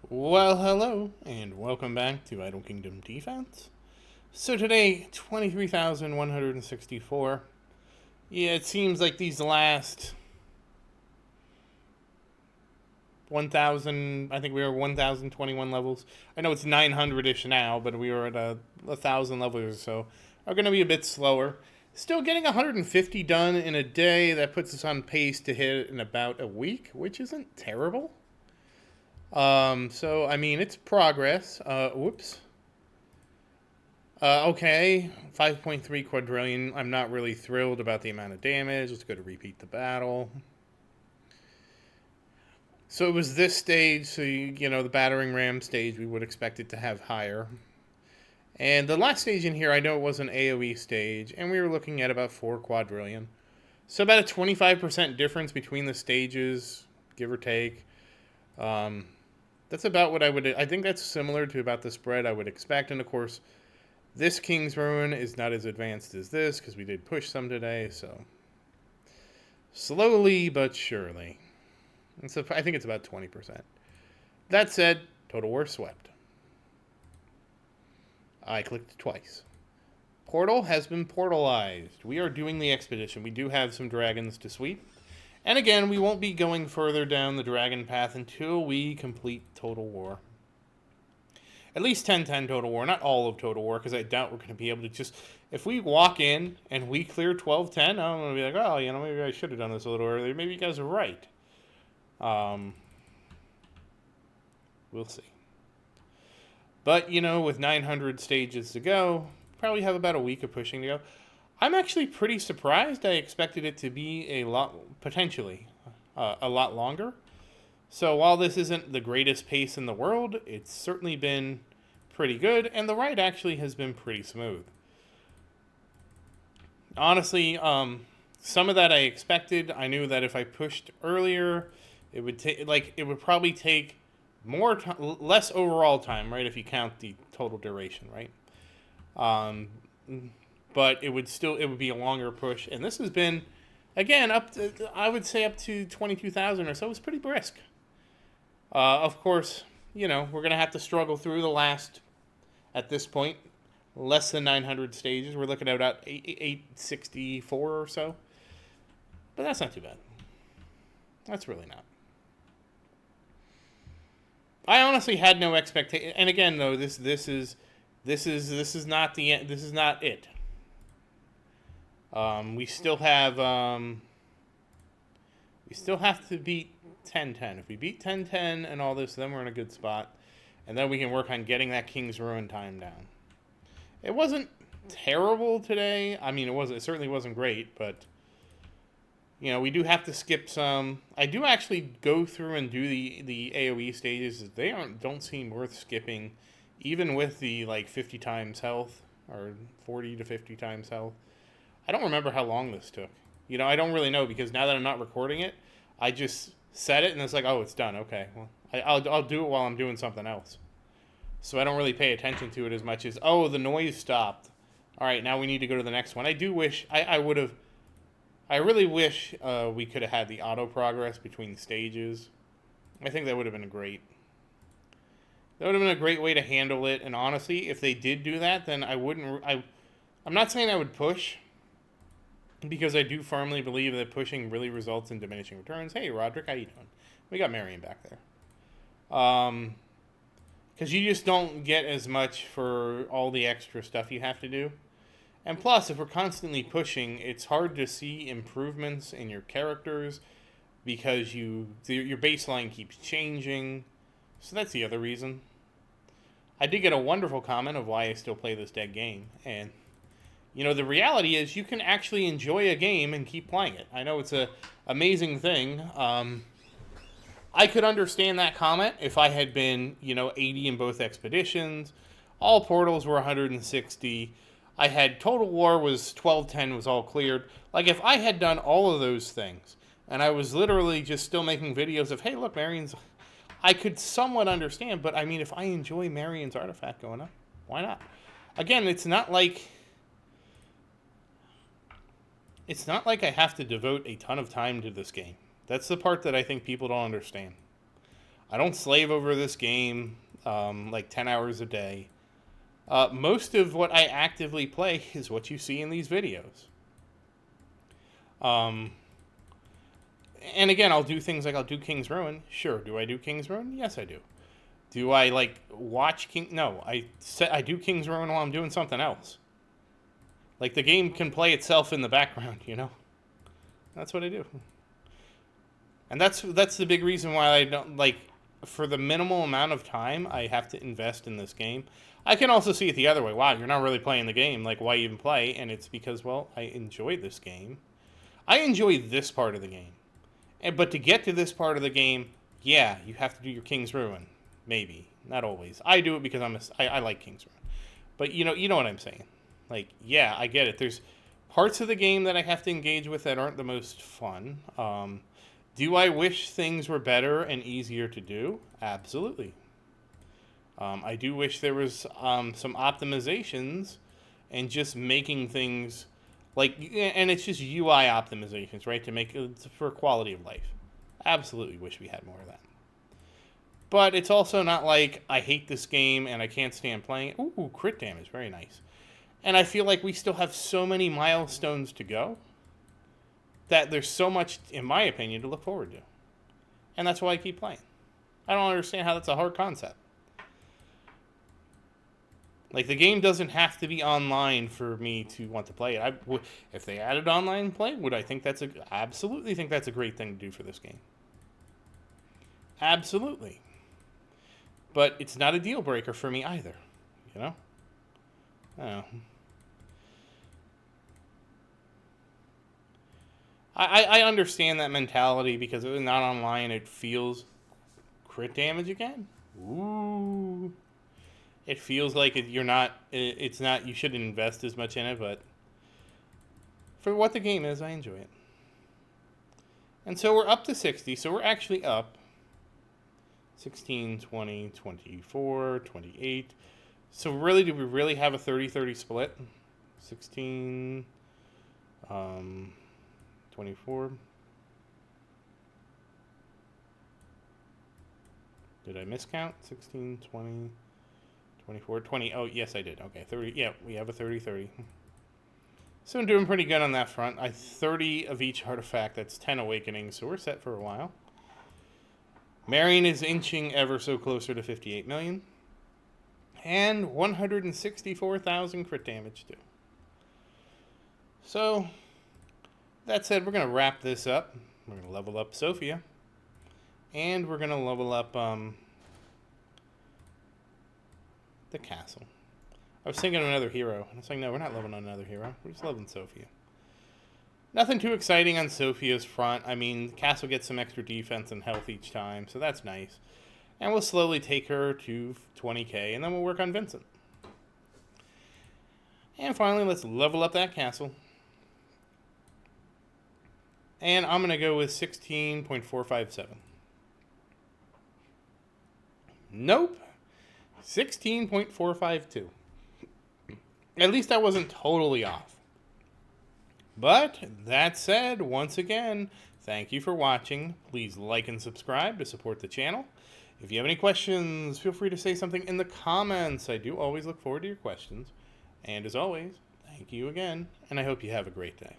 Well, hello, and welcome back to Idle Kingdom Defense. So today, 23,164. Yeah, it seems like these last 1,000, I think we were 1,021 levels. I know it's 900-ish now, but we were at 1,000 levels or so. Are going to be a bit slower. Still getting 150 done in a day. That puts us on pace to hit in about a week, which isn't terrible. So, I mean, it's progress. Whoops. Okay, 5.3 quadrillion. I'm not really thrilled about the amount of damage. Let's go to repeat the battle. So it was this stage, so the battering ram stage, we would expect it to have higher. And the last stage in here, I know it was an AoE stage, and we were looking at about 4 quadrillion. So about a 25% difference between the stages, give or take. That's about what I think that's similar to about the spread I would expect. And of course, this King's Ruin is not as advanced as this because we did push some today, so slowly but surely. And so I think it's about 20%. That said, Total War swept. I clicked twice. Portal has been portalized. We are doing the expedition. We do have some dragons to sweep. And again, we won't be going further down the dragon path until we complete Total War. At least 10-10 Total War, not all of Total War, because I doubt we're going to be able to just... If we walk in and we clear 12-10, I'm going to be like, oh, maybe I should have done this a little earlier. Maybe you guys are right. We'll see. But, with 900 stages to go, probably have about a week of pushing to go. I'm actually pretty surprised. I expected it to be potentially, a lot longer. So while this isn't the greatest pace in the world, it's certainly been pretty good, and the ride actually has been pretty smooth. Honestly, some of that I expected. I knew that if I pushed earlier, it would probably take less overall time, right? If you count the total duration, right? But it would be a longer push, and this has been, again, I would say up to 22,000 or so. It's pretty brisk. Of course, we're going to have to struggle through the last, at this point, less than 900 stages. We're looking at about 864 or so. But that's not too bad. That's really not. I honestly had no expectation. And again, though, this is not the end. This is not it. We still have to beat 10-10. If we beat 10-10 and all this, then we're in a good spot. And then we can work on getting that King's Ruin time down. It wasn't terrible today. I mean, it certainly wasn't great, but we do have to skip some. I do actually go through and do the AoE stages. They don't seem worth skipping, even with the 50 times health or 40 to 50 times health. I don't remember how long this took. I don't really know because now that I'm not recording it, I just set it and it's like, oh, it's done. Okay, well, I'll do it while I'm doing something else. So I don't really pay attention to it as much as, oh, the noise stopped. All right, now we need to go to the next one. I do wish I would have. I really wish we could have had the auto progress between stages. I think that would have been great. That would have been a great way to handle it. And honestly, if they did do that, then I wouldn't. I'm not saying I would push, because I do firmly believe that pushing really results in diminishing returns. Hey, Roderick, how you doing? We got Marion back there. Because you just don't get as much for all the extra stuff you have to do. And plus, if we're constantly pushing, it's hard to see improvements in your characters because your baseline keeps changing. So that's the other reason. I did get a wonderful comment of why I still play this dead game. And, the reality is you can actually enjoy a game and keep playing it. I know it's an amazing thing. I could understand that comment if I had been, 80 in both expeditions. All portals were 160. I had Total War was 12-10 was all cleared. If I had done all of those things, and I was literally just still making videos of, hey, look, Marion's... I could somewhat understand, but I mean, if I enjoy Marion's artifact going up, why not? Again, it's not like I have to devote a ton of time to this game. That's the part that I think people don't understand. I don't slave over this game like 10 hours a day. Most of what I actively play is what you see in these videos. Um, and again, I'll do things like I'll do King's Ruin. Sure, do I do King's Ruin? Yes, I do. Do I like watch King? No, I do King's Ruin while I'm doing something else. Like the game can play itself in the background, you know. That's what I do. And that's the big reason why I don't like, for the minimal amount of time I have to invest in this game. I can also see it the other way. Wow, you're not really playing the game. Like, why even play? And it's because, well, I enjoy this game. I enjoy this part of the game. But to get to this part of the game, yeah, you have to do your King's Ruin. Maybe. Not always. I do it because I like King's Ruin. But you know what I'm saying. Like, yeah, I get it. There's parts of the game that I have to engage with that aren't the most fun. Do I wish things were better and easier to do? Absolutely. I do wish there was some optimizations and just making things like, and it's just UI optimizations, right? To make it for quality of life. Absolutely wish we had more of that. But it's also not like I hate this game and I can't stand playing it. Ooh, crit damage, very nice. And I feel like we still have so many milestones to go that there's so much, in my opinion, to look forward to. And that's why I keep playing. I don't understand how that's a hard concept. Like, the game doesn't have to be online for me to want to play it. If they added online play, would I think absolutely think that's a great thing to do for this game. Absolutely. But it's not a deal breaker for me either, you know? I don't know. I understand that mentality because if it's not online, it feels crit damage again. Ooh. It feels like it's not, you shouldn't invest as much in it, but for what the game is, I enjoy it. And so we're up to 60, so we're actually up 16, 20, 24, 28. So really, do we really have a 30-30 split? 16, 24. Did I miscount? 16, 20, 24, 20. Oh, yes, I did. Okay, 30. Yeah, we have a 30-30. So I'm doing pretty good on that front. 30 of each artifact. That's 10 awakenings, so we're set for a while. Marion is inching ever so closer to 58 million. And 164,000 crit damage, too. So, that said, we're going to wrap this up. We're going to level up Sophia. And we're going to level up the castle. I was thinking of another hero. And it's like, no, we're not leveling on another hero. We're just leveling Sophia. Nothing too exciting on Sophia's front. I mean, castle gets some extra defense and health each time, so that's nice. And we'll slowly take her to 20k, and then we'll work on Vincent. And finally, let's level up that castle. And I'm going to go with 16.457. Nope. 16.452. At least I wasn't totally off. But that said, once again, thank you for watching. Please like and subscribe to support the channel. If you have any questions, feel free to say something in the comments. I do always look forward to your questions. And as always, thank you again, and I hope you have a great day.